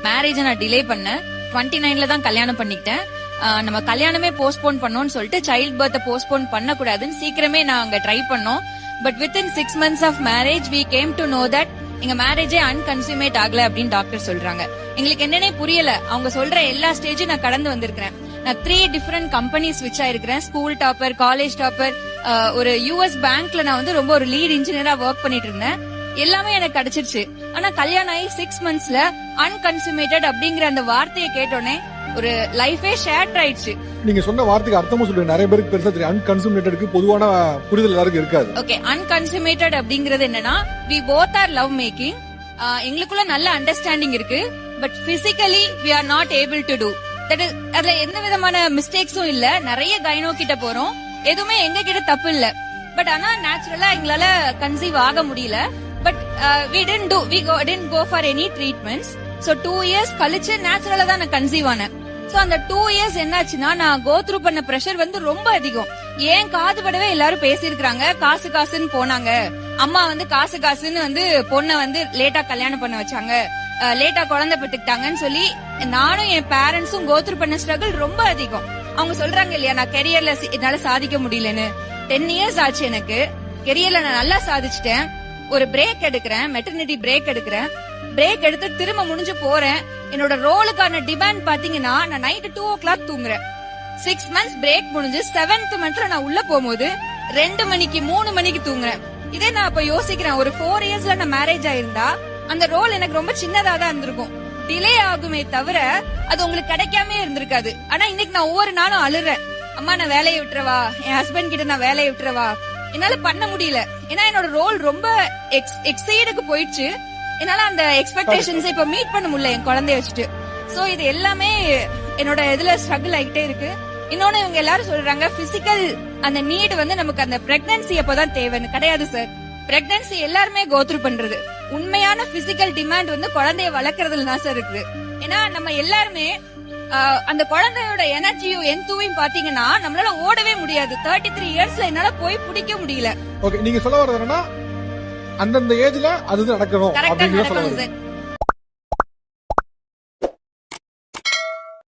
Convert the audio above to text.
மேரேஜ நான் டிலே பண்ணேன். 29ல தான் கல்யாணம் பண்ணிக்கிட்டேன். நம்ம கல்யாணமே போஸ்ட்போன் பண்ணோம்னு சொல்லிட்டு சைல்ட் பர்த் போஸ்ட்போன் பண்ண கூடாதுன்னு சீக்கிரமே நாங்க ட்ரை பண்ணோம். But within 6 months of marriage we came to know that எங்க மேரேஜே அன்கன்சியூமேட் ஆகல அப்படின்னு டாக்டர் சொல்றாங்க. எங்களுக்கு என்னன்னே புரியல. அவங்க சொல்ற எல்லா ஸ்டேஜும் நான் கடந்து வந்திருக்கிறேன். நான் 3 டிஃபரெண்ட் கம்பெனிஸ் ஸ்விட்ச் ஆயிருக்கிறேன். ஸ்கூல் டாப்பர், காலேஜ் டாப்பர், ஒரு US பேங்க்ல நான் வந்து ரொம்ப ஒரு லீட் இன்ஜினியரா ஒர்க் பண்ணிட்டு இருந்தேன். எல்லாமே எனக்கு கிடைச்சிருச்சு. ஆனா கல்யாணம் ஆகி 6 monthsல அன்கன்சுமேட்டட் அப்படிங்கிற அந்த வார்த்தையை கேட்டோன்னே ஒரு லைஃபே ஷேட்டர் ஆயிடுச்சு. நீங்க சொன்ன வார்த்தைக்கு அர்த்தமும் சொல்லுங்க. நிறைய பேருக்கு பெருசா தெரியும். அன்கன்சுமேட்டடுக்கு பொதுவான புரிதல் எல்லாருக்கும் இருக்காது. ஓகே, அன்கன்சுமேட்டட் அப்படிங்கிறது என்னன்னா we both are love making. எங்களுக்குள்ள நல்ல அண்டர்ஸ்டாண்டிங் இருக்கு. But physically we are not able to do. அதுல எந்த விதமான மிஸ்டேக்ஸும் இல்ல. நிறைய கைனோ கிட்ட போறோம். எதுவுமே எங்க கிட்ட தப்பு இல்ல. பட் ஆனா நேச்சுரலா எங்களால கன்சீவ் ஆக முடியல. But we didn't go for any treatments. So 2 years கழிச்சு நேச்சுரலா தான் நான் கன்சீவ் ஆனேன். சோ அந்த 2 years என்னாச்சுன்னா நான் கோ த்ரூ பண்ண பிரஷர் வந்து ரொம்ப அதிகம். ஏன் காது படவே எல்லாரும் பேசியிருக்காங்க. காசு காசுன்னு போனாங்க. அம்மா வந்து காசு காசுன்னு வந்து பொண்ணை வந்து லேட்டா கல்யாணம் பண்ண வச்சாங்க, லேட்டா குழந்தை பெற்றுக்கிட்டாங்கன்னு சொல்லி நானும் என் பேரண்ட்ஸும் கோ த்ரூ பண்ண ஸ்ட்ரகிள் ரொம்ப அதிகம். அவங்க சொல்றாங்க இல்லையா, நான் கெரியர்ல என்னால சாதிக்க முடியலன்னு. 10 years ஆச்சு எனக்கு. கெரியர்ல நான் நல்லா சாதிச்சிட்டேன். ஒரு பிரேக் எடுக்கிறேன், மெட்டர்னிட்டி பிரேக் எடுக்கிறேன். பிரேக் எடுத்து திரும்ப முடிஞ்சு போறேன். என்னோட ரோலுக்கான டிமாண்ட் பாத்தீங்கன்னா நான் நைட் 2 o'clock தூங்குறேன். 6 months பிரேக் முடிஞ்சு 7th monthல நான் உள்ள போகும்போது 2 மணிக்கு 3 மணிக்கு தூங்குறேன். இதே நான் அப்ப யோசிக்கிறேன், ஒரு 4 yearsல நான் மேரேஜ் ஆயிருந்தா அந்த ரோல் எனக்கு ரொம்ப சின்னதா தான் இருந்திருக்கும். டிலே ஆகுமே தவிர அது உங்களுக்கு கிடைக்காம இருந்திருக்காது. ஆனா இன்னைக்கு நான் ஒவ்வொரு நாளும் அழுறேன், அம்மா நான் வேலையை விட்டுறவா, என் ஹஸ்பண்ட் கிட்ட நான் வேலையை விட்டுறவா. என்னால பண்ண முடியல. ஏன்னா என்னோட ரோல் ரொம்ப எக்ஸீடுக்கு போயிடுச்சு. என்னால அந்த எக்ஸ்பெக்டேஷன்ஸ் இப்ப மீட் பண்ண முடியல என் குழந்தைய வச்சுட்டு. சோ இது எல்லாமே என்னோட இதுல ஸ்ட்ரகிள் ஆகிட்டே இருக்கு. இன்னொன்னு இவங்க எல்லாரும் சொல்றாங்க பிசிக்கல் அந்த நீட் வந்து நமக்கு அந்த பிரெக்னன்சி அப்பதான் தேவைன்னு. கிடையாது சார். பிரெக்னன்சி எல்லாருமே கோத்ரூ பண்றது. உண்மையான பிசிக்கல் டிமாண்ட் வந்து குழந்தைய வளர்க்கறதுல தான் சார் இருக்குது. ஏன்னா நம்ம எல்லாருமே அந்த குழந்தையோட எனர்ஜியும் எந்தூவையும் பாத்தீங்கன்னா நம்மளால ஓடவே முடியாது. 33 yearsல என்னால போய் பிடிக்க முடியல. ஓகே, நீங்க சொல்ல வர்றது என்னன்னா அந்தந்த ஏஜ்ல அது நடக்கணும் கரெக்டா நடக்கணும் சார்.